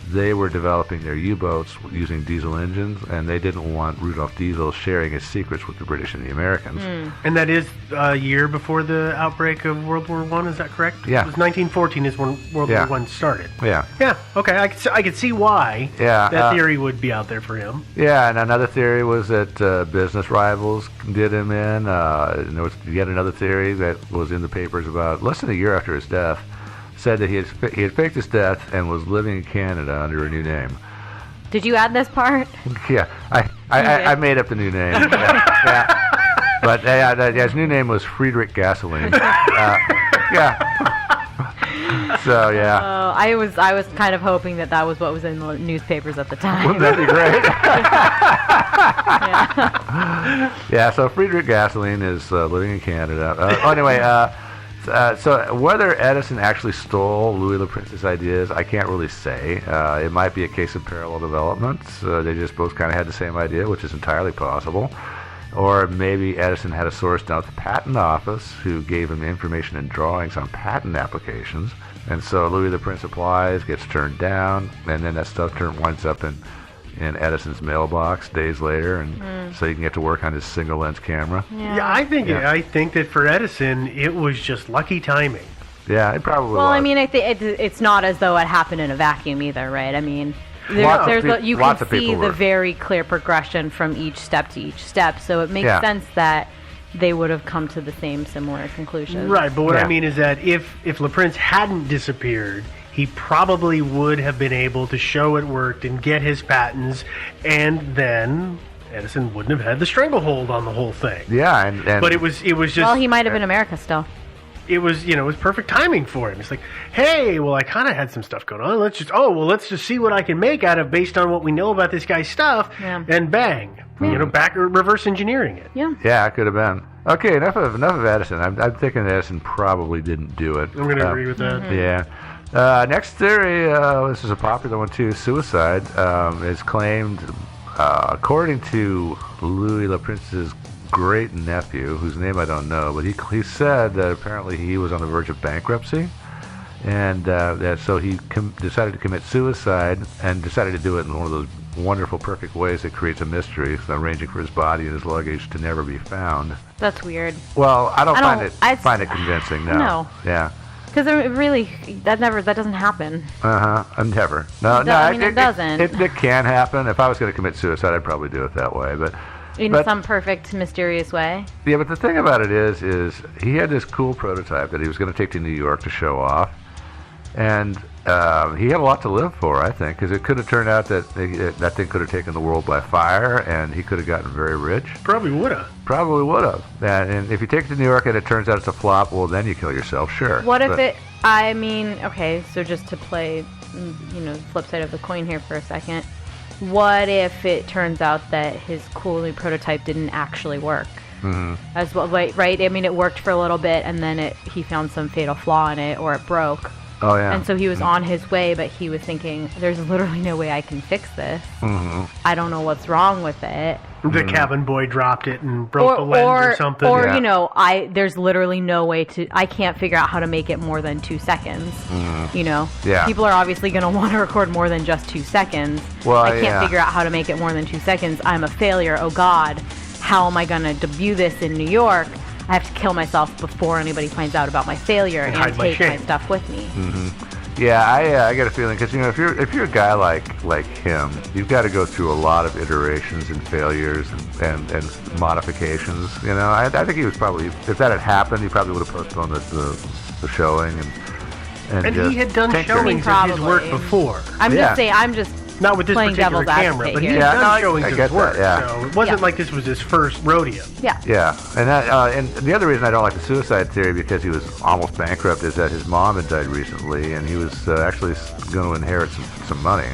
they were developing their U-boats using diesel engines, and they didn't want Rudolf Diesel sharing his secrets with the British and the Americans. And that is a year before the outbreak of World War I, is that correct? Yeah. It was 1914 is when World Yeah. War I started. Yeah. Yeah, okay, I could see why Yeah, that theory would be out there for him. Yeah, and another theory was that business rivals did him in. And there was yet another theory that was in the papers about less than a year after his death, said that he had faked his death and was living in Canada under a new name. Did you add this part? Yeah, I made up the new name. Yeah. But his new name was Friedrich Gasoline. Yeah. So yeah. I was kind of hoping that was what was in the newspapers at the time. Wouldn't that be great? Yeah. Yeah. So Friedrich Gasoline is living in Canada. Anyway. So whether Edison actually stole Louis Le Prince's ideas, I can't really say. It might be a case of parallel developments. They just both kind of had the same idea, which is entirely possible. Or maybe Edison had a source down at the patent office who gave him information and drawings on patent applications. And so Louis Le Prince applies, gets turned down, and then that stuff winds up in Edison's mailbox days later, and so he can get to work on his single lens camera. Yeah, I think that for Edison, it was just lucky timing. Yeah, it probably was. Well, I mean, I think it's not as though it happened in a vacuum either, right? I mean, you can see the very clear progression from each step to each step, so it makes sense that they would have come to the same similar conclusion. Right, but what I mean is that if Le Prince hadn't disappeared, he probably would have been able to show it worked and get his patents, and then Edison wouldn't have had the stranglehold on the whole thing. Yeah, and but it was just. Well, he might have been America still. It was it was perfect timing for him. It's like, hey, well, I kind of had some stuff going on. Let's just see what I can make out of based on what we know about this guy's stuff, and bang, reverse engineering it. Yeah. Yeah, it could have been. Okay, enough of Edison. I'm thinking Edison probably didn't do it. I'm going to agree with that. Yeah. Next theory, this is a popular one too, suicide, is claimed, according to Louis Le Prince's great nephew, whose name I don't know, but he said that apparently he was on the verge of bankruptcy, and that so he decided to commit suicide and decided to do it in one of those wonderful, perfect ways that creates a mystery, arranging for his body and his luggage to never be found. That's weird. Well, I don't find it convincing. No. Yeah. Because really, that doesn't happen. Never. No, it doesn't. It can happen. If I was going to commit suicide, I'd probably do it that way. But in some perfect, mysterious way. Yeah, but the thing about it is he had this cool prototype that he was going to take to New York to show off, and he had a lot to live for, I think, because it could have turned out that that thing could have taken the world by fire, and he could have gotten very rich. Probably would have. And if you take it to New York and it turns out it's a flop, well, then you kill yourself, sure. So just to play, the flip side of the coin here for a second, what if it turns out that his cool new prototype didn't actually work? Mm-hmm. As well, right? I mean, it worked for a little bit, and then he found some fatal flaw in it, or it broke. Oh, yeah. And so he was on his way, but he was thinking, there's literally no way I can fix this. Mm-hmm. I don't know what's wrong with it. The cabin boy dropped it and broke the lens or something. Or, there's literally no way I can't figure out how to make it more than 2 seconds. Mm-hmm. Yeah. People are obviously going to want to record more than just 2 seconds. Well, I can't figure out how to make it more than 2 seconds. I'm a failure. Oh, God. How am I going to debut this in New York? I have to kill myself before anybody finds out about my failure and take my stuff with me. Mm-hmm. Yeah, I get a feeling because if you're a guy like him, you've got to go through a lot of iterations and failures and modifications. I think he was probably, if that had happened, he probably would have postponed the showing and he had done showings of his work before. I'm just not with this playing particular camera, but he had done showings of his work. So it wasn't like this was his first rodeo. Yeah. Yeah, and the other reason I don't like the suicide theory, because he was almost bankrupt, is that his mom had died recently, and he was actually going to inherit some money.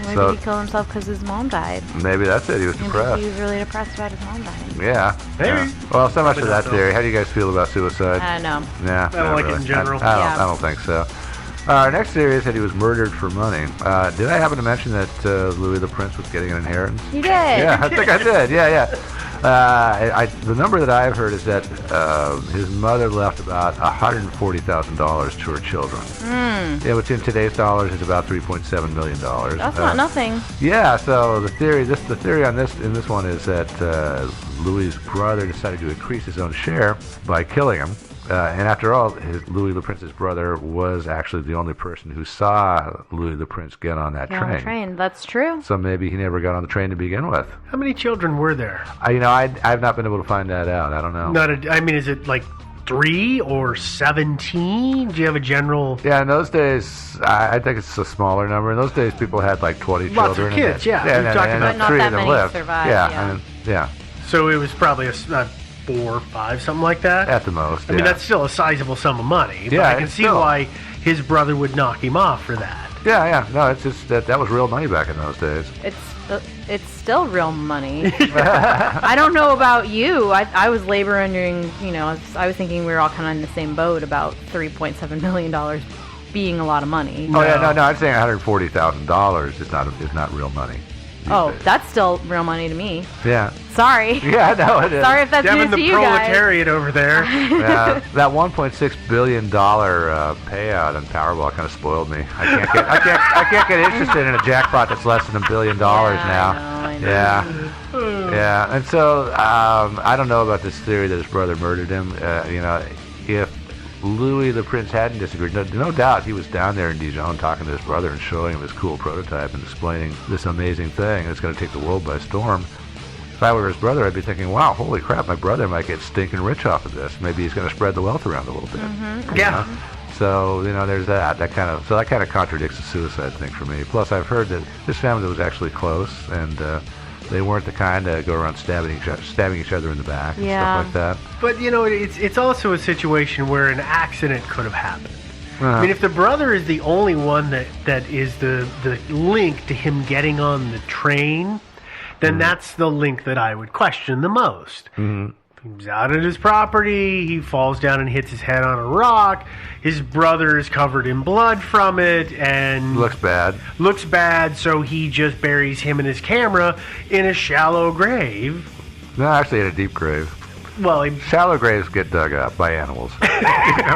Maybe he killed himself because his mom died. Maybe that's it. He was depressed. He was really depressed about his mom dying. Yeah. Maybe. Yeah. Well, so much for that theory. How do you guys feel about suicide? I don't know. Yeah. I don't like it in general. I don't think so. Our next theory is that he was murdered for money. Did I happen to mention that Louis the Prince was getting an inheritance? You did. Yeah, I think I did. Yeah. The number that I've heard is that his mother left about $140,000 to her children. Yeah, which in today's dollars is about $3.7 million. That's not nothing. Yeah, so the theory on this one is that Louis's brother decided to increase his own share by killing him. And after all, Louis Le Prince's brother was actually the only person who saw Louis Le Prince get on that Yeah, train. on the train. That's true. So maybe he never got on the train to begin with. How many children were there? I've not been able to find that out. I don't know. I mean, is it like 3 or 17? Do you have a general? Yeah, in those days, I think it's a smaller number. In those days, people had like 20 Lots of children. kids, yeah. And, We've talked and, about and not 3 that of them many lived. survived, Yeah, yeah. yeah, So it was probably a 4 or 5, something like that. at the most. I mean, yeah. that's still a sizable sum of money. But Yeah, I can it's see still- why his brother would knock him off for that. Yeah. No, it's just that was real money back in those days. It's still real money. I don't know about you. I was laboring during, I was thinking we were all kind of in the same boat about $3.7 million being a lot of money. Oh yeah, no. I'm saying $140,000 is not real money. these Oh, days. that's still real money to me. Yeah. Sorry. Yeah, no, it is. Sorry if that's Devin, news the to you guys. proletariat over there. Yeah, that $1.6 billion payout on Powerball kind of spoiled me. I can't get interested in a jackpot that's less than $1 billion now. I know. Yeah, and so I don't know about this theory that his brother murdered him. If Louis the Prince hadn't disappeared, no doubt he was down there in Dijon talking to his brother and showing him his cool prototype and explaining this amazing thing that's going to take the world by storm. If I were his brother, I'd be thinking, wow, holy crap, my brother might get stinking rich off of this. Maybe he's going to spread the wealth around a little bit. you Yeah. know? So, there's that. That kind of contradicts the suicide thing for me. Plus, I've heard that this family was actually close, and they weren't the kind to go around stabbing each other in the back and Yeah. stuff like that. But, it's also a situation where an accident could have happened. Uh-huh. I mean, if the brother is the only one that is the link to him getting on the train, then that's the link that I would question the most. Mm-hmm. He's out at his property, he falls down and hits his head on a rock, his brother is covered in blood from it, and Looks bad. so he just buries him and his camera in a shallow grave. No, actually, in a deep grave. Well, Shallow graves get dug up by animals.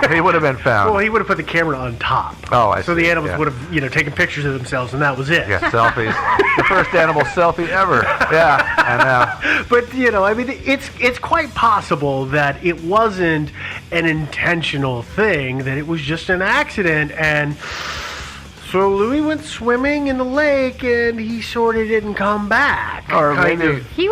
He would have been found. he would have put the camera on top. Oh, I So see, the animals yeah. would have, taken pictures of themselves, and that was it. Yeah, selfies. The first animal selfie ever. Yeah, I know. But I mean, it's quite possible that it wasn't an intentional thing; that it was just an accident. And so Louis went swimming in the lake, and he sort of didn't come back. Or Kind maybe of. He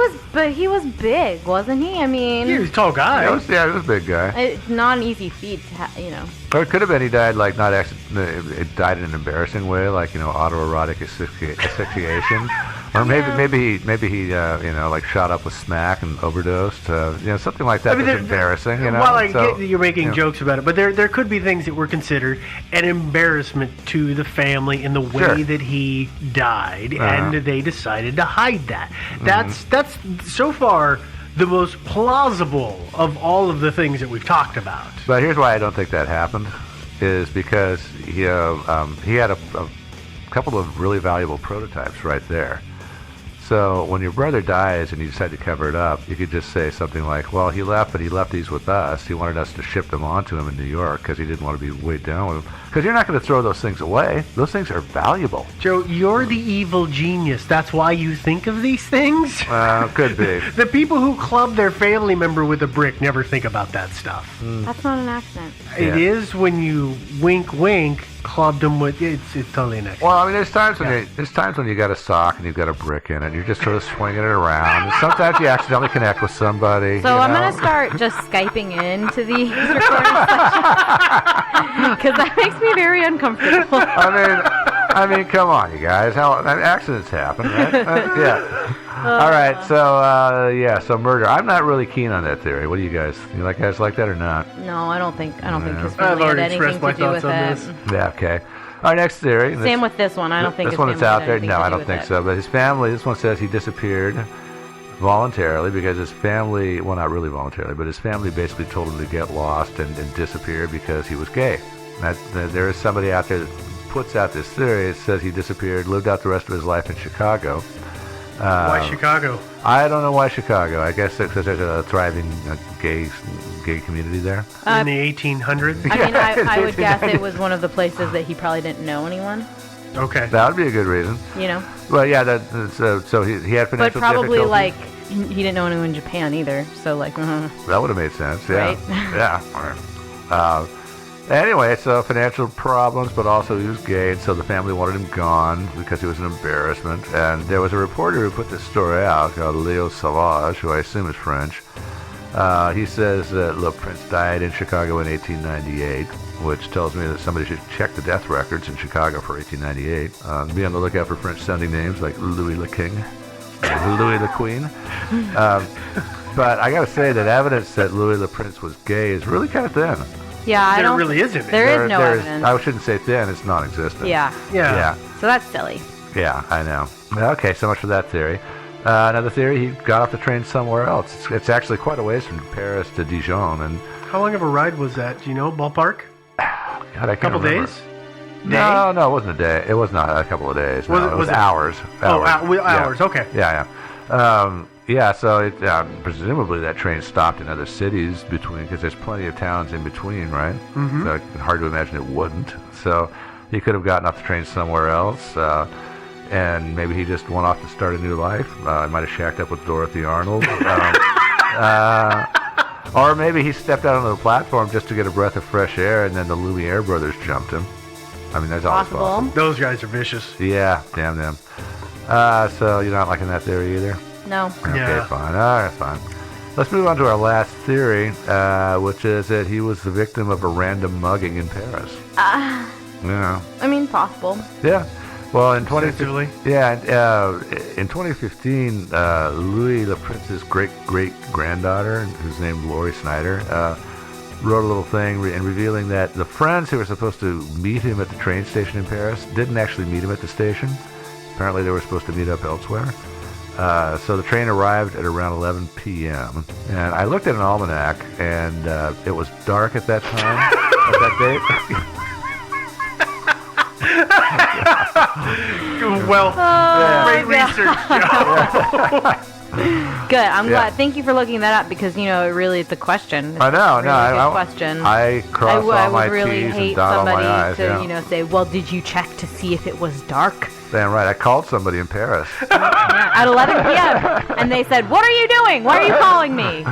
was big, wasn't he? I mean, He was a tall guy. he was a big guy. it's not an easy feat to Or it could have been he died like not it died in an embarrassing way, like autoerotic asphyxiation, or maybe he like shot up with smack and overdosed, something like that. That's embarrassing. Well, I So, get that you're making jokes about it, but there could be things that were considered an embarrassment to the family in the way Sure. that he died, Uh-huh. and they decided to hide that. That's so far the most plausible of all of the things that we've talked about. But here's why I don't think that happened, is because he had a couple of really valuable prototypes right there. So when your brother dies and you decide to cover it up, you could just say something like, well, he left, but he left these with us. He wanted us to ship them on to him in New York because he didn't want to be weighed down with them. Because you're not going to throw those things away. Those things are valuable. Joe, you're the evil genius. That's why you think of these things? Could be. The people who club their family member with a brick never think about that stuff. That's not an accident. It Yeah. is when you wink, clubbed them with it's totally an accident. Well, I mean, there's times when you got a sock and you've got a brick in it. You're just sort of swinging it around. And sometimes you accidentally connect with somebody. So you I'm know? gonna start just Skyping into these recording sessions because that makes me very uncomfortable. I mean, come on, you guys. Accidents happen, right? Yeah. All right. So murder. I'm not really keen on that theory. What do you guys? You guys like that or not? No, I don't think his I've family had already anything expressed my to do with thoughts it. on this. Yeah. Okay. Our next theory. Same with this one. I don't think this his one that's family out had there. anything No, to I do don't with think it. so. But his family. This one says he disappeared voluntarily because his family. Well, not really voluntarily, but his family basically told him to get lost and disappear because he was gay. There is somebody out there that puts out this theory. It says he disappeared, lived out the rest of his life in Chicago. Why Chicago? I don't know why Chicago. I guess because there's a thriving gay community there. In the 1800s? I mean, I would guess 1890s. it was one of the places that he probably didn't know anyone. Okay. That would be a good reason. You know, Well, yeah. So he had but financial probably difficulties. like he didn't know anyone in Japan either. So like, That would have made sense. Yeah. Right? Yeah. Anyway, so financial problems, but also he was gay, and so the family wanted him gone because he was an embarrassment. And there was a reporter who put this story out called Leo Savage, who I assume is French. He says that Le Prince died in Chicago in 1898, which tells me that somebody should check the death records in Chicago for 1898. Be on the lookout for French-sounding names like Louis le King, Louis the Queen. But I got to say that evidence that Louis le Prince was gay is really kind of thin. yeah, I There don't. really isn't. There is no evidence. I shouldn't say thin; it's non-existent. Yeah. Yeah. So that's silly. Yeah, I know. Okay, so much for that theory. Another theory: he got off the train somewhere else. It's actually quite a ways from Paris to Dijon, and How long of a ride was that? Do you know, ballpark? God, I can't Couple remember. days? No, it wasn't a day. It was not a couple of days. Was No, it- it was was it- hours. Oh, Yeah. hours. Okay. Yeah. So presumably that train stopped in other cities between, because there's plenty of towns in between, right? Mm-hmm. So it's hard to imagine it wouldn't. So he could have gotten off the train somewhere else, and maybe he just went off to start a new life. He might have shacked up with Dorothy Arnold. Or maybe he stepped out onto the platform just to get a breath of fresh air, and then the Lumiere brothers jumped him. I mean, that's always Possible. possible. Those guys are vicious. Yeah, damn them. So you're not liking that theory either? No. Okay, Yeah. fine. All right, fine. Let's move on to our last theory, which is that he was the victim of a random mugging in Paris. Yeah. I mean, possible. Yeah. Well, in Sensitively. in 2015, Louis Le Prince's great-great-granddaughter, who's named Lori Snyder, wrote a little thing revealing that the friends who were supposed to meet him at the train station in Paris didn't actually meet him at the station. Apparently, they were supposed to meet up elsewhere. So the train arrived at around 11 p.m. And I looked at an almanac, and it was dark at that time, at that date. Well, great my research, Joe. Good. I'm Yeah. glad. Thank you for looking that up because it really is the question. It's I know. a No, really good I question. I cross I all my would really T's and hate dot all somebody my I's. to, Yeah. say, well, did you check to see if it was dark? Damn right. I called somebody in Paris. At 11 p.m. And they said, what are you doing? Why are you calling me?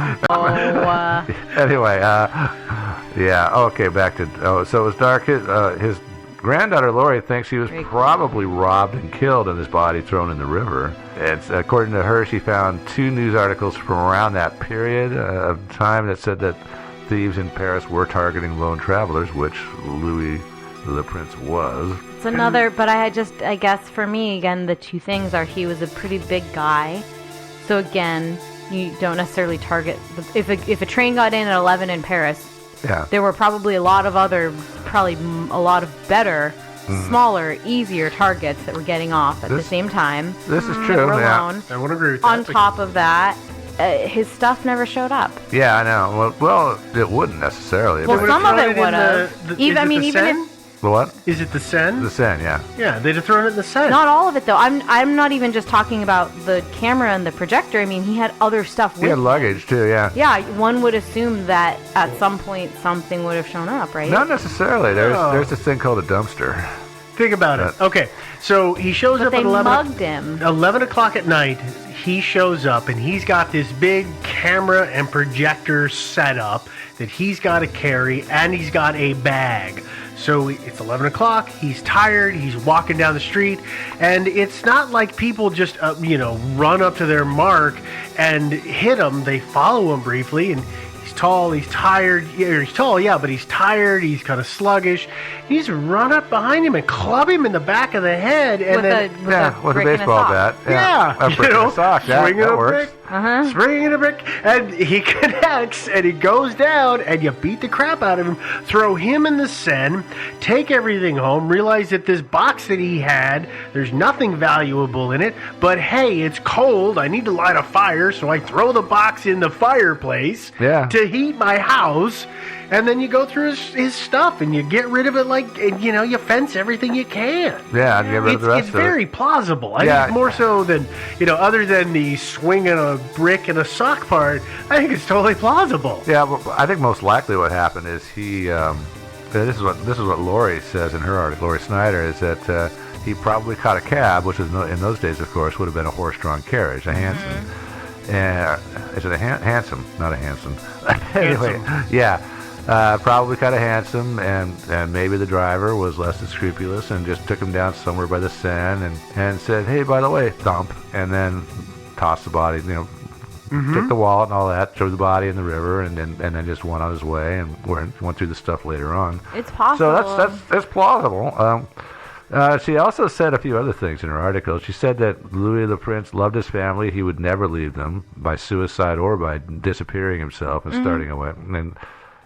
Anyway, yeah. Okay, back to. So it was dark. His granddaughter Lori thinks he was Very cool. probably robbed and killed and his body thrown in the river. And according to her, she found 2 news articles from around that period of time that said that thieves in Paris were targeting lone travelers, which Louis Le Prince was. It's another, but I guess for me, again, the two things are he was a pretty big guy. So again, you don't necessarily target, if a train got in at 11 in Paris, Yeah. there were probably a lot of better, smaller, easier targets that were getting off at the This- same time. This is that true. were Yeah. alone. I would agree with that. On top of that, his stuff never showed up. Yeah, I know. Well, it wouldn't necessarily. Well, but- some of thrown it it in would have. the- Even, is I it mean, the even Seine? if The what? Is it the Seine? The Seine, yeah. Yeah, they'd have thrown it in the Seine. not all of it though. I'm not even just talking about the camera and the projector. I mean, he had other stuff He with had him. luggage too, yeah. Yeah, one would assume that at some point something would have shown up, right? Not necessarily. There's Oh. there's this thing called a dumpster. Think about it. Okay, so he shows But up they at 11. mugged him. 11 o'clock at night, he shows up and he's got this big camera and projector set up that he's got to carry, and he's got a bag. So it's 11 o'clock, he's tired, he's walking down the street, and it's not like people just, run up to their mark and hit him. They follow him briefly, and he's tall, he's tired. Yeah, he's tall, yeah, but he's tired, he's kind of sluggish. He's run up behind him and club him in the back of the head, and then... With a brick and baseball sock. bat. Yeah, A brick and a sock. swinging That a works. brick, swinging a brick, and he connects, and he goes down, and you beat the crap out of him, throw him in the Seine, take everything home, realize that this box that he had, there's nothing valuable in it, but hey, it's cold, I need to light a fire, so I throw the box in the fireplace Yeah. to heat my house. and then you go through his stuff and you get rid of it you fence everything you can. Yeah, and get rid of the rest It's of it. very plausible. I think more so than, other than the swinging a brick and a sock part, I think it's totally plausible. Yeah, well, I think most likely what happened is he. This is what Lori says in her article. Lori Snyder is that he probably caught a cab, which is in those days, of course, would have been a horse-drawn carriage, a Hansom. Is it a Hansom? Not a Hansom. Anyway, yeah. Probably caught a Hansom, and maybe the driver was less than scrupulous and just took him down somewhere by the Seine and said, "Hey, by the way, dump," and then tossed the body, took the wallet and all that, threw the body in the river, and then just went on his way and went through the stuff later on. It's possible. So that's plausible. She also said a few other things in her article. She said that Louis the Prince loved his family. He would never leave them by suicide or by disappearing himself and starting a wedding.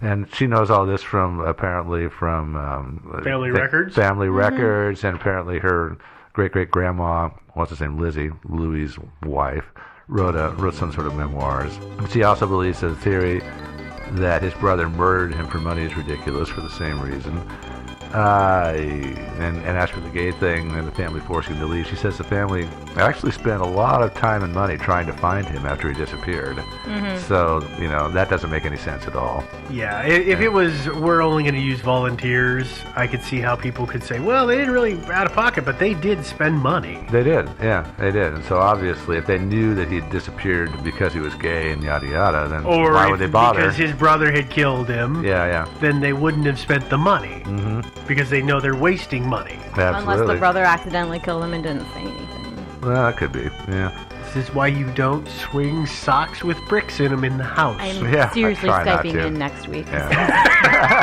And she knows all this apparently from family records. Family records, and apparently her great-great-grandma, what's his name, Lizzie, Louis's wife, wrote some sort of memoirs. She also believes that the theory that his brother murdered him for money is ridiculous for the same reason. And as for the gay thing and the family forcing him to leave, she says the family actually spent a lot of time and money trying to find him after he disappeared. So, that doesn't make any sense at all. Yeah, if it was, we're only going to use volunteers, I could see how people could say, well, they didn't really out of pocket, but they did spend money. They did, yeah, they did. And so obviously, if they knew that he had disappeared because he was gay and yada yada, then why would they bother? Because his brother had killed him. Yeah. Then they wouldn't have spent the money. Because they know they're wasting money. Absolutely. Unless the brother accidentally killed him and didn't say anything. Well, that could be, yeah. This is why you don't swing socks with bricks in them in the house. I'm Yeah, seriously I try not Skyping to. in next week. Yeah.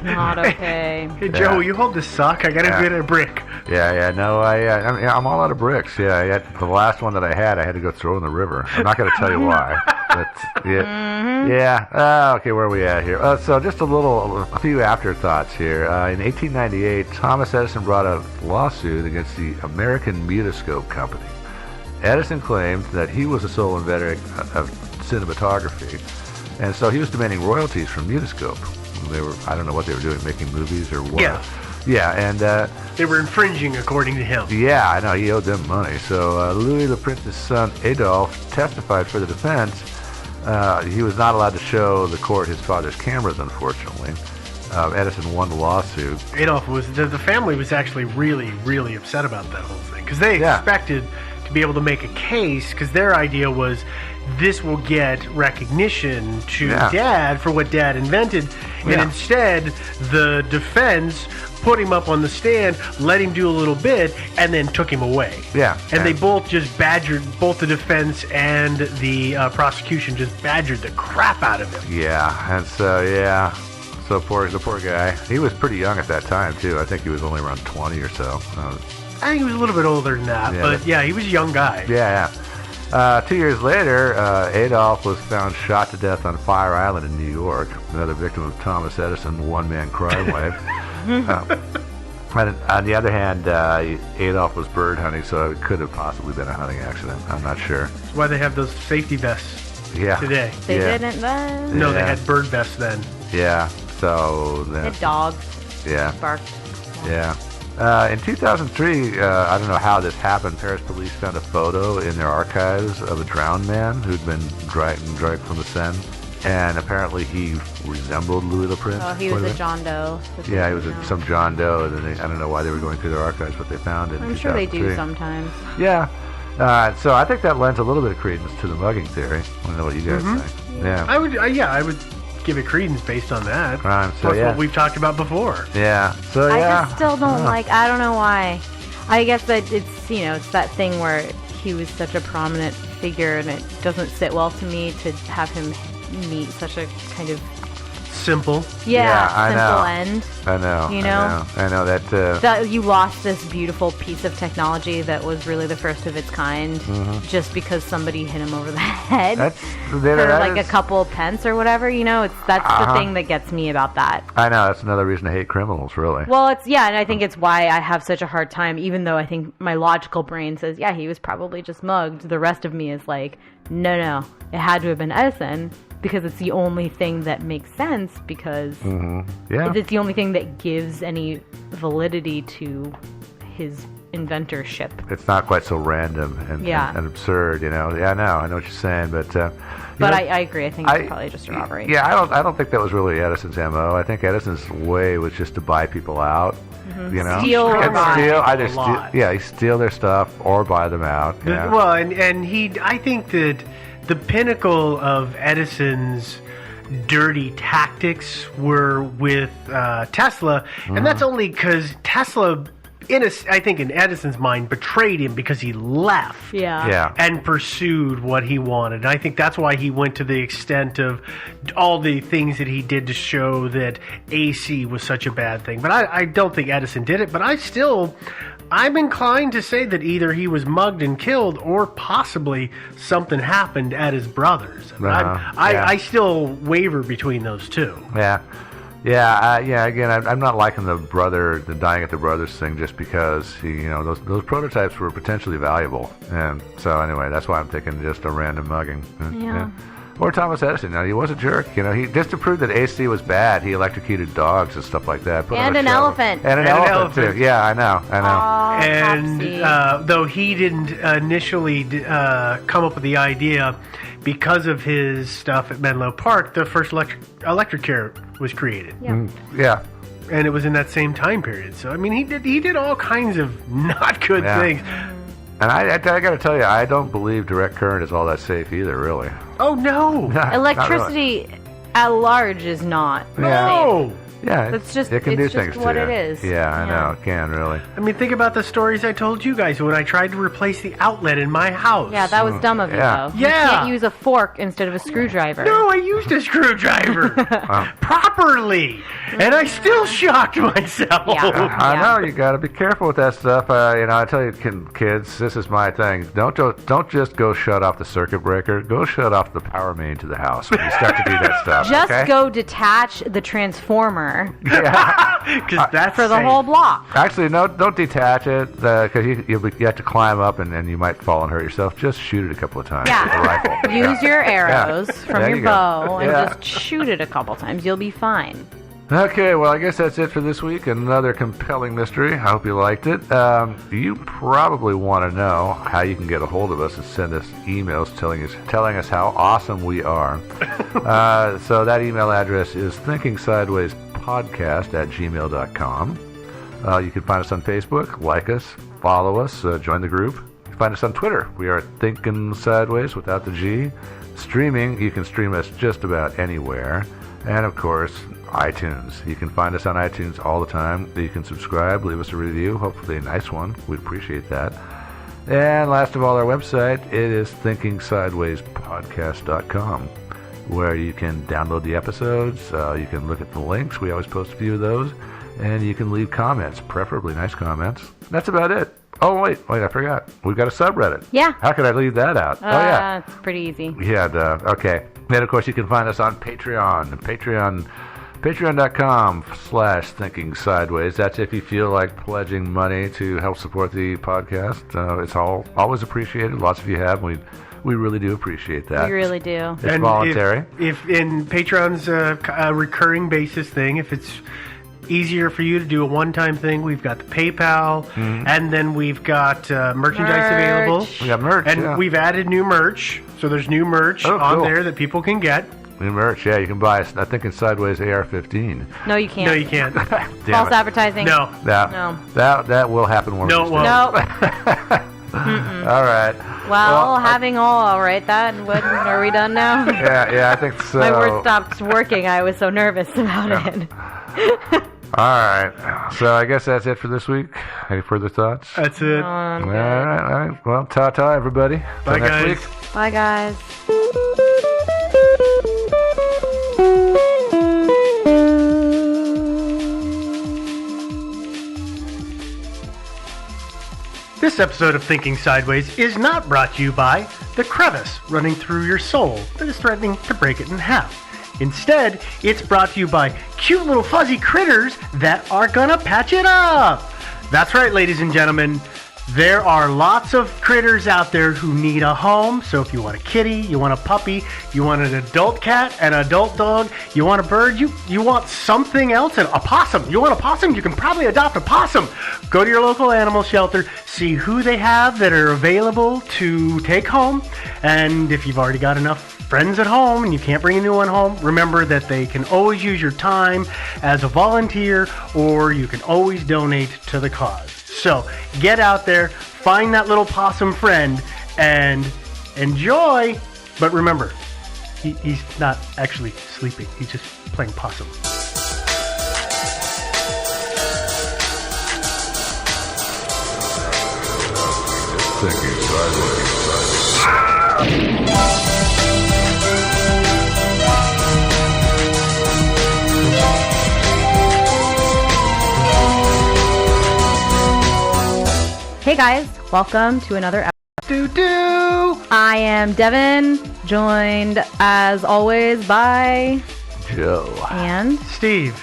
Not okay. Hey, Joe, Yeah. you hold this sock. I got to Yeah. get a brick. Yeah, no, I'm all out of bricks. Yeah, the last one that I had to go throw in the river. I'm not going to tell you why. But yeah. Okay, where are we at here? So just a few afterthoughts here. In 1898, Thomas Edison brought a lawsuit against the American Mutoscope Company. Edison claimed that he was the sole inventor of cinematography, and so he was demanding royalties from Mutoscope. I don't know what they were doing, making movies or what. Yeah, and They were infringing, according to him. yeah, I know, he owed them money. So Louis the Prince's son, Adolphe, testified for the defense. He was not allowed to show the court his father's cameras, unfortunately. Edison won the lawsuit. Adolf the family was actually really, really upset about that whole thing. Because they Yeah. expected to be able to make a case, because their idea was this will get recognition to Dad for what Dad invented. And instead, the defense put him up on the stand, let him do a little bit, and then took him away. Yeah. And they both just badgered, both the defense and the prosecution just badgered the crap out of him. Yeah, and so, so the poor guy. He was pretty young at that time, too. I think he was only around 20 or so. I think he was a little bit older than that, but yeah, he was a young guy. Yeah. 2 years later, Adolph was found shot to death on Fire Island in New York, another victim of Thomas Edison, one-man crime wave. On the other hand, Adolph was bird hunting, so it could have possibly been a hunting accident. I'm not sure. That's why they have those safety vests today. They didn't then. No, they had bird vests then. Yeah, so then... They had dogs. Yeah. Barked. Yeah. In 2003, I don't know how this happened, Paris police found a photo in their archives of a drowned man who'd been dragged from the Seine, and apparently he resembled Louis the Prince. Oh, he was a John Doe. Yeah, he was some John Doe, and I don't know why they were going through their archives, but they found it in 2003. I'm sure they do sometimes. Yeah. So I think that lends a little bit of credence to the mugging theory. I don't know what you guys think. Yeah. I would give it credence based on that. Right, so Plus what we've talked about before. Yeah. So I just still don't I don't know why. I guess that it's that thing where he was such a prominent figure, and it doesn't sit well to me to have him meet such a kind of simple simple end. I know. I know that you lost this beautiful piece of technology that was really the first of its kind, just because somebody hit him over the head for like a couple of pence or whatever. That's the thing that gets me about that. I know, that's another reason to hate criminals, really. Well, and I think it's why I have such a hard time, even though I think my logical brain says, yeah, he was probably just mugged. The rest of me is like, no, it had to have been Edison. because it's the only thing that makes sense, because Yeah. it's the only thing that gives any validity to his inventorship. It's not quite so random and, Yeah. and absurd, you know. Yeah, I know what you're saying, but you But know, I agree. I think it's probably just a robbery. Yeah, I don't think that was really Edison's MO. I think Edison's way was just to buy people out. You know, Steal or And buy. steal, A either lot. he steal their stuff or buy them out. Yeah. Well, and I think that the pinnacle of Edison's dirty tactics were with Tesla, and that's only because Tesla, I think in Edison's mind, betrayed him because he left. Yeah. And pursued what he wanted. And I think that's why he went to the extent of all the things that he did to show that AC was such a bad thing. But I don't think Edison did it. But I'm inclined to say that either he was mugged and killed, or possibly something happened at his brother's. I still waver between those two. Yeah. Yeah. Again, I'm not liking the dying at the brothers thing, just because those prototypes were potentially valuable, and so anyway, that's why I'm thinking just a random mugging. Yeah. Or Thomas Edison. Now, he was a jerk. He just to prove that AC was bad, he electrocuted dogs and stuff like that. And an elephant. And an elephant too. Yeah, I know. Oh, And Topsy. though he didn't initially come up with the idea, because of his stuff at Menlo Park, the first electric chair was created. Yeah. Yeah. And it was in that same time period. So I mean, he did all kinds of not good Yeah. things. And I got to tell you, I don't believe direct current is all that safe either, really. Oh no! Not really. Electricity at large is not Yeah. No! Yeah, It's just- it can do it's just things what to you. it is. Yeah, I Yeah. know it can really. I mean, think about the stories I told you guys when I tried to replace the outlet in my house. Yeah, that was dumb of you, Yeah. though. You Yeah. can't use a fork instead of a screwdriver. No, I used a screwdriver properly, and I still shocked myself. Yeah. I know you got to be careful with that stuff. I tell you, kids, this is my thing. Don't just go shut off the circuit breaker. Go shut off the power main to the house when you start to do that stuff. Just okay? go detach the transformer Yeah. Because that's for the safe. whole block. Actually, no, don't detach it because you have to climb up and you might fall and hurt yourself. Just shoot it a couple of times with a rifle. Yeah. Use your arrows from There your you go. bow and Yeah. just shoot it a couple times. You'll be fine. Okay, well, I guess that's it for this week. Another compelling mystery. I hope you liked it. You probably want to know how you can get a hold of us and send us emails telling us how awesome we are. So that email address is thinkingsidewayspodcast@gmail.com. You can find us on Facebook, like us, follow us, join the group. You can find us on Twitter. We are Thinking Sideways without the G. Streaming, you can stream us just about anywhere. And of course, iTunes. You can find us on iTunes all the time. You can subscribe, leave us a review, hopefully a nice one. We'd appreciate that. And last of all, our website, it is thinkingsidewayspodcast.com, where you can download the episodes. You can look at the links. We always post a few of those. And you can leave comments, preferably nice comments. That's about it. Oh, wait, I forgot. We've got a subreddit. Yeah. How could I leave that out? Oh, yeah. It's pretty easy. Yeah, okay. Then, of course, you can find us on Patreon. Patreon.com/Thinking Sideways. That's if you feel like pledging money to help support the podcast. It's always appreciated. Lots of you have. We really do appreciate that. We really do. It's voluntary. If in Patreon's a recurring basis thing, if it's easier for you to do a one-time thing, we've got the PayPal, and then we've got merchandise available. We got merch, and yeah. we've added new merch. So there's new merch on cool. there that people can get. New merch, yeah. You can buy us. I think it's Sideways AR-15. No, you can't. No, you can't. Damn False it. advertising. No. No. That will happen one No, of it these days. won't. No. All right. Well, having all right, are we done now? Yeah, I think so. My word stopped working. I was so nervous about it. All right. So I guess that's it for this week. Any further thoughts? That's it. All right. Well, ta-ta, everybody. Bye, Till next guys. week. Bye, guys. This episode of Thinking Sideways is not brought to you by the crevice running through your soul that is threatening to break it in half. Instead, it's brought to you by cute little fuzzy critters that are gonna patch it up. That's right, ladies and gentlemen. There are lots of critters out there who need a home. So if you want a kitty, you want a puppy, you want an adult cat, an adult dog, you want a bird, you want something else, a possum. You want a possum? You can probably adopt a possum. Go to your local animal shelter, see who they have that are available to take home. And if you've already got enough friends at home and you can't bring a new one home, remember that they can always use your time as a volunteer, or you can always donate to the cause. So get out there, find that little possum friend, and enjoy. But remember, he's not actually sleeping. He's just playing possum. Hey guys, welcome to another episode. I am Devin, joined as always by Joe. and Steve,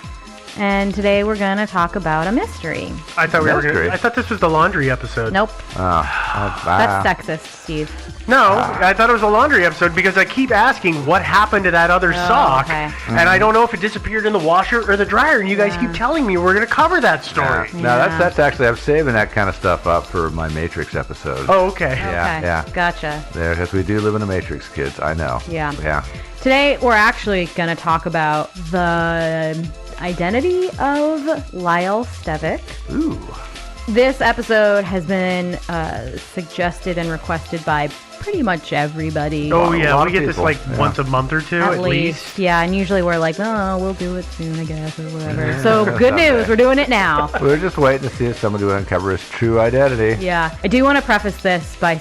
and today we're gonna talk about a mystery. I thought Mystery. I thought this was the laundry episode. Nope, That's that's sexist, Steve. No, I thought it was a laundry episode because I keep asking what happened to that other sock, okay. and I don't know if it disappeared in the washer or the dryer, and you guys keep telling me we're going to cover that story. No, Yeah. that's actually, I'm saving that kind of stuff up for my Matrix episode. Oh, okay. Yeah, Okay, yeah. gotcha. There, because we do live in a Matrix, kids. I know. Yeah. Yeah. Today we're actually gonna talk about the identity of Lyle Stevick. Ooh. This episode has been suggested and requested by pretty much everybody. Oh, A yeah, lot we of get this people, like yeah. once a month or two at least. Yeah, and usually we're like, oh, we'll do it soon, I guess, or whatever. So good news, we're doing it now. We were just waiting to see if somebody would uncover his true identity. Yeah, I do want to preface this by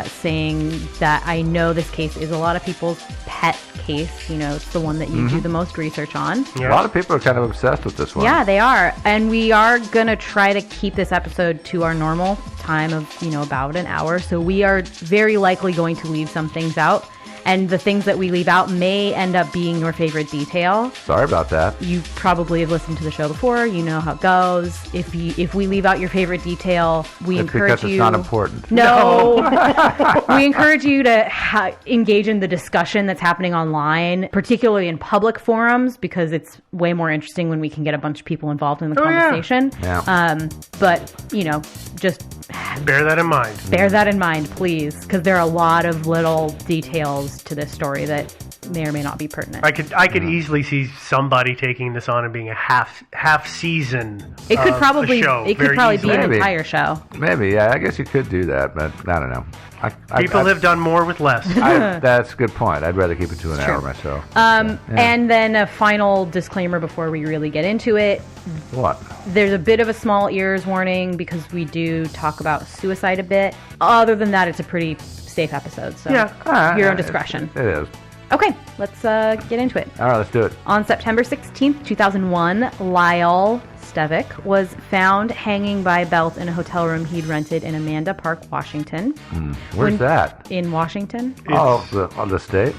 saying that I know this case is a lot of people's pet case. You know, it's the one that you do the most research on. Yeah. A lot of people are kind of obsessed with this one. Yeah, they are. And we are going to try to keep this episode to our normal time of, about an hour. So we are very likely going to leave some things out. And the things that we leave out may end up being your favorite detail. Sorry about that. You probably have listened to the show before. You know how it goes. If we leave out your favorite detail, we It's encourage because you. it's not important. No. We encourage you to engage in the discussion that's happening online, particularly in public forums, because it's way more interesting when we can get a bunch of people involved in the conversation. Yeah. But, just Bear that in mind. bear that in mind, please, because there are a lot of little details to this story that may or may not be pertinent. I could easily see somebody taking this on and being a half season. It could of probably a show it could very probably be easily. an Maybe. entire show. Maybe, yeah, I guess you could do that, but I don't know. People have done more with less. That's a good point. I'd rather keep it to an hour true. myself. And then a final disclaimer before we really get into it. What? There's a bit of a small ears warning because we do talk about suicide a bit. Other than that, it's a pretty safe episode. So your own discretion. It is. Okay, let's get into it. All right, let's do it. On September 16th, 2001, Lyle Stevick was found hanging by a belt in a hotel room he'd rented in Amanda Park, Washington. Where's that? In Washington? On the state?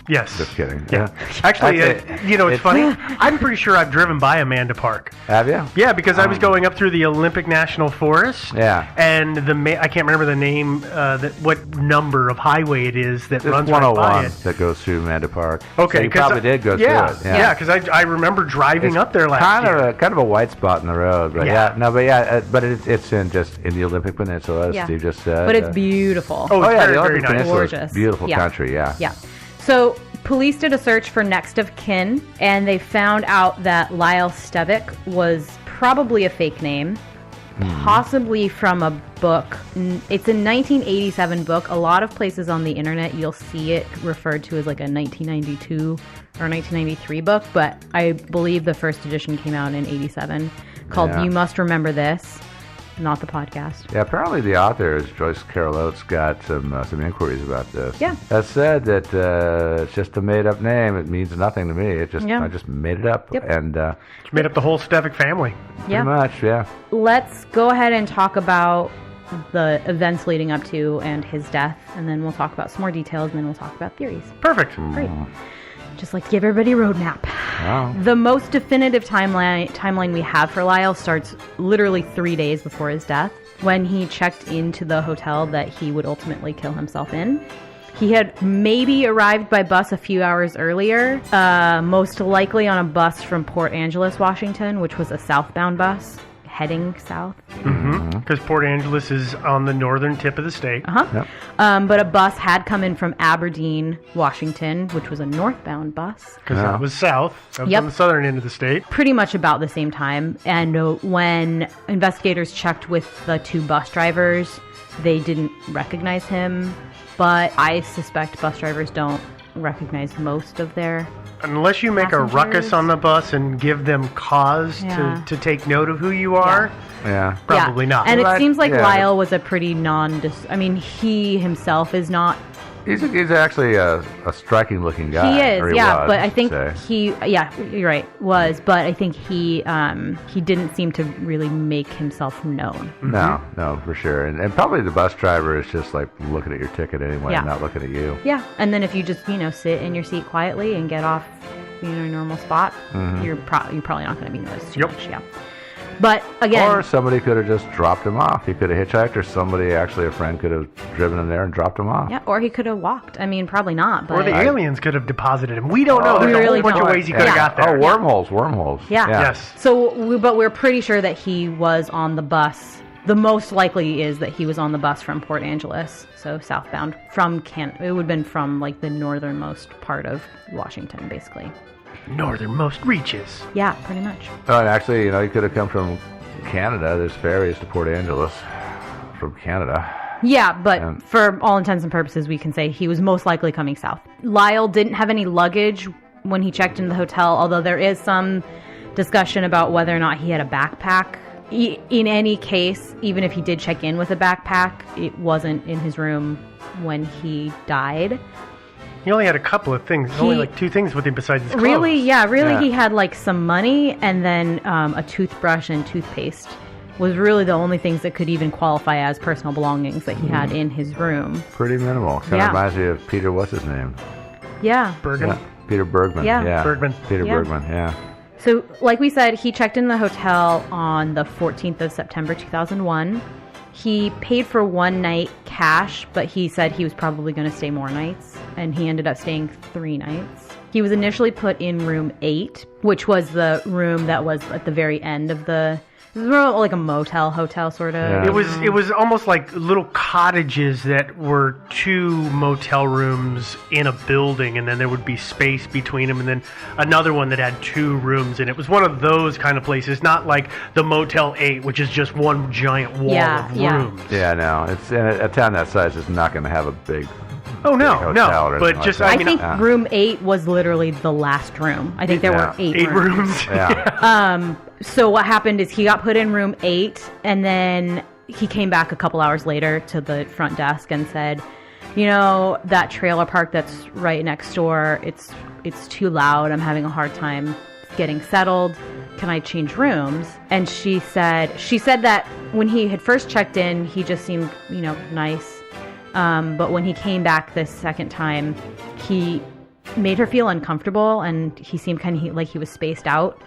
Yes. Just kidding. Yeah. Actually, That's it's funny. I'm pretty sure I've driven by Amanda Park. Have you? Yeah, because I was going up through the Olympic National Forest. Yeah. And I can't remember the name, what number of highway it is that It's runs right 101 by it. that goes through Amanda Park. Okay, So you 'cause probably did go yeah, through it. Yeah, because I remember driving up there last year. Kind of a white spot in the road, but Yeah. but it's in the Olympic Peninsula, as Yeah. Steve just said. But it's beautiful. Oh, Oh it's yeah, very, the very Olympic nice. Peninsula is Gorgeous. beautiful Yeah. country. Yeah. Yeah. So police did a search for next of kin, and they found out that Lyle Stevick was probably a fake name, possibly from a book. It's a 1987 book. A lot of places on the internet, you'll see it referred to as like a 1992 or 1993 book, but I believe the first edition came out in 87, called Yeah. You Must Remember This, not the podcast. Yeah, apparently the author is Joyce Carol Oates. Got some inquiries about this. Yeah. That said, that it's just a made up name. It means nothing to me. Yeah. I just made it up. Yep. And Made up the whole Stevick family. Yeah. pretty much, yeah. Let's go ahead and talk about the events leading up to and his death, and then we'll talk about some more details, and then we'll talk about theories. Perfect. Great. Just like to give everybody a roadmap. Wow. The most definitive timeline we have for Lyle starts literally 3 days before his death. when he checked into the hotel that he would ultimately kill himself in. He had maybe arrived by bus a few hours earlier, most likely on a bus from Port Angeles, Washington, which was a southbound bus heading south. Because Port Angeles is on the northern tip of the state. Yep. But a bus had come in from Aberdeen, Washington, which was a northbound bus. Because that was south. That was Yep. on the southern end of the state. Pretty much about the same time. And when investigators checked with the two bus drivers, they didn't recognize him. But I suspect bus drivers don't recognize most of their... Unless you make a ruckus Passengers. on the bus and give them cause Yeah. to take note of who you are, Yeah. probably Yeah. not. And it Right, seems like yeah. Lyle was a pretty I mean, he himself is not... He's actually a striking looking guy. He is, or yeah, was, but I think say. you're right, was, but I think he didn't seem to really make himself known. No, for sure. And probably the bus driver is just like looking at your ticket anyway, Yeah. not looking at you. Yeah, and then if you just, sit in your seat quietly and get off, your normal spot, you're probably not going to be noticed too Yep. much, yeah. But again, Or somebody could have just dropped him off. He could have hitchhiked, or somebody, actually a friend, could have driven him there and dropped him off. yeah, or he could have walked. I mean, probably not, but Or the aliens could have deposited him. We don't know. There's We a really whole bunch of don't. ways he could have Yeah. got there. Oh, wormholes. Yeah. Yes. So, but we're pretty sure that he was on the bus. The most likely is that he was on the bus from Port Angeles, so southbound from It would have been from like the northernmost part of Washington, basically. Northernmost reaches. Yeah, pretty much. Oh, and actually, he could have come from Canada. There's ferries to Port Angeles from Canada. Yeah, but Yeah. for all intents and purposes, we can say he was most likely coming south. Lyle didn't have any luggage when he checked into the hotel, although there is some discussion about whether or not he had a backpack. In any case, even if he did check in with a backpack, it wasn't in his room when he died. He only had a couple of things. Only like two things with him besides his clothes. Really, Yeah. he had like some money and then a toothbrush and toothpaste was really the only things that could even qualify as personal belongings that he had in his room. Pretty minimal. Kind Yeah. of reminds me of Peter, what's his name? Yeah. Bergen. Yeah. Peter Bergman. Yeah. Bergman. Peter Yeah. Bergman, yeah. So, like we said, he checked in the hotel on the 14th of September 2001. He paid for one night cash, but he said he was probably going to stay more nights, and he ended up staying 3 nights. He was initially put in room 8, which was the room that was at the very end of it was more like a hotel sort of. Yeah. It was almost like little cottages that were 2 motel rooms in a building, and then there would be space between them, and then another one that had 2 rooms, and it was one of those kind of places, not like the Motel 8, which is just one giant wall of rooms. Yeah, no. It's a town that size is not going to have a big. Oh no, hotel or no, anything but like just that. I mean, think Yeah. room 8 was literally the last room. I think there were 8 8 rooms. Yeah. So what happened is he got put in room 8, and then he came back a couple hours later to the front desk and said, that trailer park that's right next door, it's too loud. I'm having a hard time getting settled. Can I change rooms? And she said that when he had first checked in, he just seemed, nice. But when he came back this second time, he made her feel uncomfortable, and he seemed kind of like he was spaced out.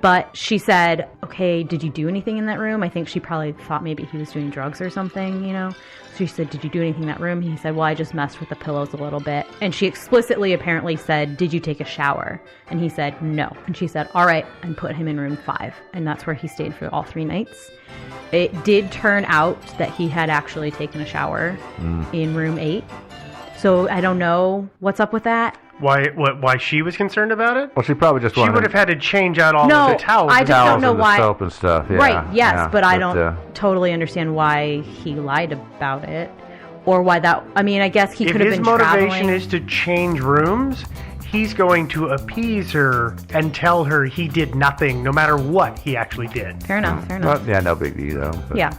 But she said, okay, did you do anything in that room? I think she probably thought maybe he was doing drugs or something, So she said, did you do anything in that room? He said, well, I just messed with the pillows a little bit. And she explicitly apparently said, did you take a shower? And he said, no. And she said, all right, and put him in room 5. And that's where he stayed for all 3 nights. It did turn out that he had actually taken a shower in room 8. So I don't know what's up with that. Why she was concerned about it? Well, she probably just She wanted would have had to change out all No, of the towels. I just towels don't know and the why- soap and stuff. Yeah, Right, yes, yeah, but I don't totally understand why he lied about it. Or why that... I mean, I guess he If could have his been motivation traveling. is to change rooms, he's going to appease her and tell her he did nothing, no matter what he actually did. Fair enough, fair enough. Well, yeah, no big deal. But. Yeah,